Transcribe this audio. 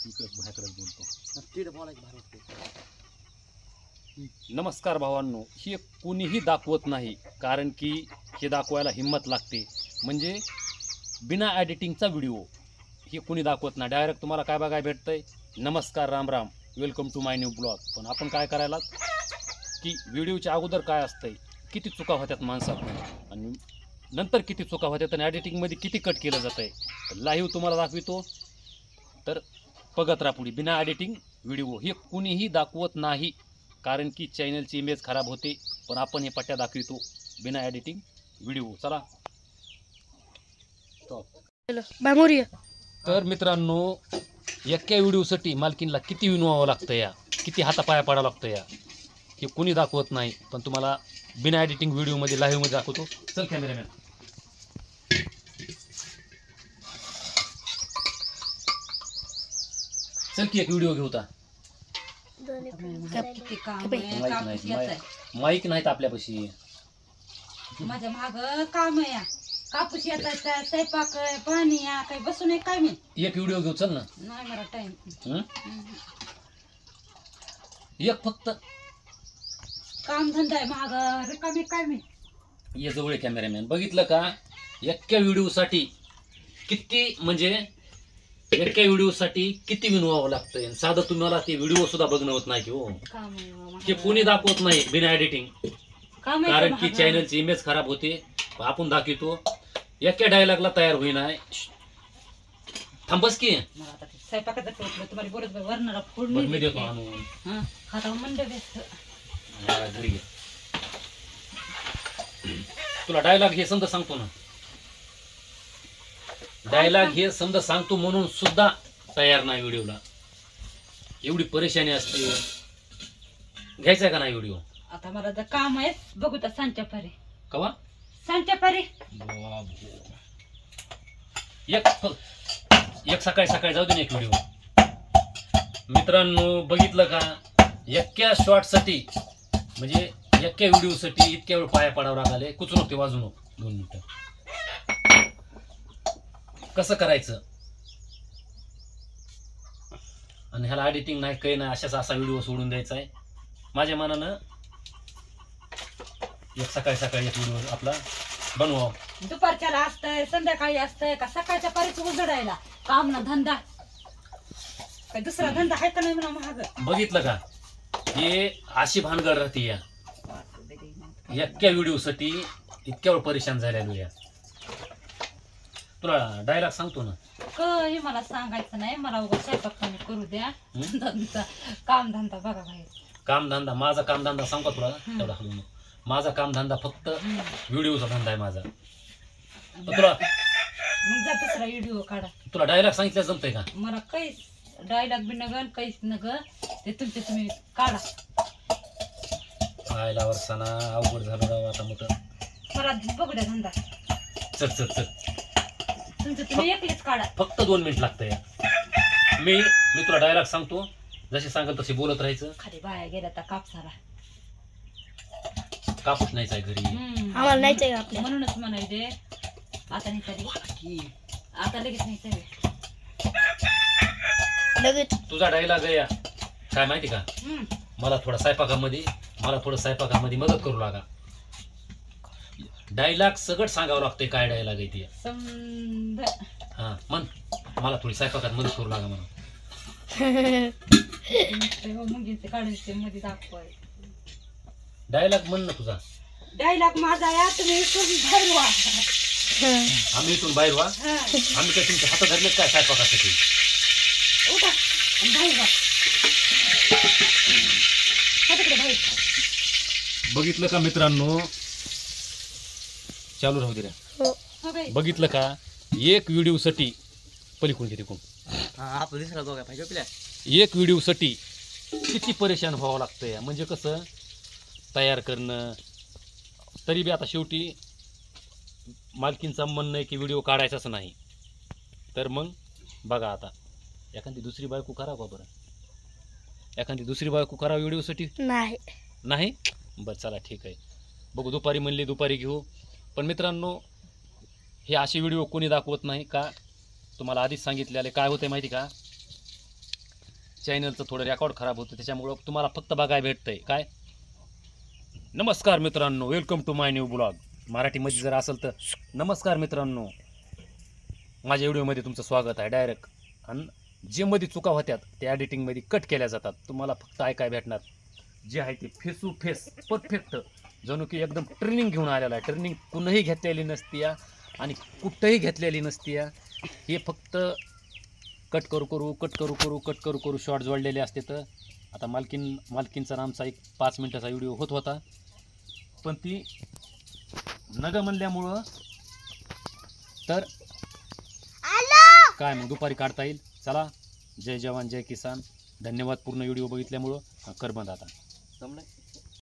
इकडे बाहेरकडे बोलतो. तिथे बोलायचं भारी वाटते. नमस्कार भावांनो, हे कुणीही दाखवत नाही, कारण की हे दाखवायला हिंमत लागते. म्हणजे बिना एडिटिंगचा व्हिडिओ हे कुणी दाखवत नाही. डायरेक्ट तुम्हाला काय बघायला भेटतंय. नमस्कार, Ram Ram, welcome to my new blog. पण आपण काय करायला की व्हिडिओच्या अगोदर काय असतंय, किती चुका होत्यात माणसात आणि नंतर किती चुका होत्यात आणि एडिटिंगमध्ये किती कट केलं जातं आहे. लाईव्ह तुम्हाला दाखवितो, तर बघत राहा पुढे. बिना एडिटिंग व्हिडिओ हे कुणीही दाखवत नाही, कारण की चॅनलची इमेज खराब होते. पण आपण हे पट्ट्या दाखवितो बिना एडिटिंग व्हिडिओ. चला तर मित्रांनो, एका व्हिडिओसाठी मालकीनला किती विनवावं लागतं या, किती हातापाया पडावं लागतं या, हे कुणी दाखवत नाही. पण तुम्हाला बिना एडिटिंग व्हिडिओमध्ये लाईव्हमध्ये दाखवतो. चल कॅमेरामॅन, चल की एक व्हिडिओ घेऊ. माईक नाहीत आपल्यापाशी. माझ्या माग काम आहे, कापूस येतायचा, स्वयंपाक आहे, पाणी आहे, काही बसून आहे काय मी. एक व्हिडिओ घेऊ, चल ना. नाही मला टाइम. एक फक्त काम धंदा आहे माग, रिकामी काय मी. ये जवळ कॅमेरामॅन. बघितलं का, एका व्हिडिओसाठी किती, म्हणजे एका व्हिडिओसाठी किती विनवावं लागतंय. साधं तुम्हाला ते व्हिडिओ सुद्धा बघणं होत नाही की हो. काम आहे मागं. ते कोणी दाखवत नाही बिना एडिटिंग, काम आहे कारण की मागं. चॅनलची इमेज खराब होते. आपण दाखवतो एका डायलॉगला तयार होईना. थांबस की मला आता ते स्वयंपाकाचं ठेवलं तुम्हाला बोलत वरणाला बघ, फोडणी मी देतो देते. आणून. हा, खाता मंडप आहे. हा, घरी घे. तुला डायलॉग हे समजा सांगतो ना, डायलॉग हे समजा सांगतो म्हणून सुद्धा तयार नाही व्हिडिओला. एवढी परेशानी असते. घ्यायचा का नाही व्हिडिओ? आता मला जर काम आहे बघू तर सांच्या पारी. कवा सांच्या पारी एक सकाळी सकाळी जाऊ दे ना एक व्हिडिओ. मित्रांनो, बघितलं का, एका शॉर्टसाठी म्हणजे एका व्हिडिओसाठी इतक्या वेळ पाया पडावं लागले. कुचू नको, वाजू नको. 2 मिनिटं कसं करायचं आणि ह्याला एडिटिंग नाही, काही नाही, अशाच असा व्हिडिओ सोडून द्यायचा आहे. माझ्या मनानं एक सकाळी सकाळी एक व्हिडिओ आपला बनवा. दुपारच्याला असतंय, संध्याकाळी असतंय, का सकाळच्या पारीच उजडायला काम ना धंदा. काय दुसरा धंदा आहे का नाही म्हणा महाग. बघितलं का, हे अशी भानगड राहते या एका व्हिडिओसाठी इतक्या वेळ परेशान झालेलो या. तुला डायलॉग सांगतो ना, काही मला सांगायचं नाही. मला उगा स्वयंपाक पाणी करू द्या. धंदा काम धंदा बघा बाहेर. कामधंदा, माझा कामधंदा सांगू का तुला? तेवढा हलवून. माझा कामधंदा फक्त व्हिडिओचा धंदा आहे माझा. तर तुला मग जा दुसरा व्हिडिओ काढा. तुला डायलॉग सांगितलं जमतंय का? मला काहीच डायलॉग बी नगन काहीच नग, ते तुमचे तुम्ही काढा. आयला वर्षाना अवघड झालं राव आता मोठं. मला बघू द्या धंदा. चल चल चल, तुमचं तुम्ही एकलेच काढा. फक्त 2 मिनिट लागतं या. मी तुला डायलॉग सांगतो, जसे सांगेल तसे बोलत राहायचं. खाली बाया गेल्या तर कापसाला कापूस नाहीच आहे घरी. आम्हाला नाहीच आहे आपल्या. म्हणूनच म्हणायचे आता नाही तरी, आता लगेच नाही तरी. लगेच तुझा डायलॉग या काय माहिती का, मला थोडं स्वयंपाकामध्ये मदत करू लागा. डायलॉग सगळं सांगावं लागतंय, काय डायलॉग आहे ते. समजा हा म्हण, मला थोडी स्वयंपाकात मदत करू लागा म्हणून. मुंगीचे काढायचे मध्ये दाखवाय. डायलॉग म्हण ना तुझा. डायलॉग माझा या, तुम्ही इथून बाहेर व्हा. आम्ही इथून बाहेर व्हा. आम्ही काय तुमच्या हातात धरलेत काय स्वयंपाकासाठी? उठा आणि बाहेर व्हा. हा तिकडे बाहेर. बघितलं का मित्रांनो, चालू राहू दे रे. हा बाई. बघितलं का, एक व्हिडिओसाठी पलीकडून घेते कोण, आपलं दिसला दोघा पाहिजे आपल्या. एक व्हिडिओसाठी किती परेशान व्हावं लागतं या. म्हणजे कसं तयार करणं. तरी बी आता शेवटी मालकींचं म्हणणं आहे की व्हिडिओ काढायचाच नाही. तर मग बघा, आता एखादी दुसरी बायको करा का बरं, एखादी दुसरी बायको करा व्हिडिओसाठी. नाही नाही बरं चला ठीक आहे, बघू. दुपारी म्हणली दुपारी घेऊ. पण मित्रांनो, हे असे व्हिडिओ कोणी दाखवत नाही का. तुम्हाला आधीच सांगितलेले काय होते माहिती का, चॅनलचं थोडं रेकॉर्ड खराब होतं, त्याच्यामुळं तुम्हाला फक्त बघायला भेटतंय काय. नमस्कार मित्रांनो, welcome to my new blog. मराठीमध्ये जर असेल तर नमस्कार मित्रांनो, माझ्या व्हिडिओमध्ये तुमचं स्वागत आहे डायरेक्ट. आणि जे मध्ये चुका होत्यात त्या एडिटिंगमध्ये कट केल्या जातात. तुम्हाला फक्त ऐकाय भेटणार जे आहे ते फेस टू फेस परफेक्ट, जणू की एकदम ट्रेनिंग घेऊन आलेला आहे. ट्रेनिंग कुणीही घेतलेली नसती या आणि कुठंही घेतलेली नसती या. हे फक्त कट करू शॉर्ट जोडलेले असते. तर आता मालकीनचा आमचा एक 5 मिनिटाचा व्हिडिओ होता, पण ती नग म्हणल्यामुळं तर काय मग दुपारी काढता येईल. चला, जय जवान जय किसान. धन्यवाद पूर्ण व्हिडिओ बघितल्यामुळं. कर बंद आता. जमलं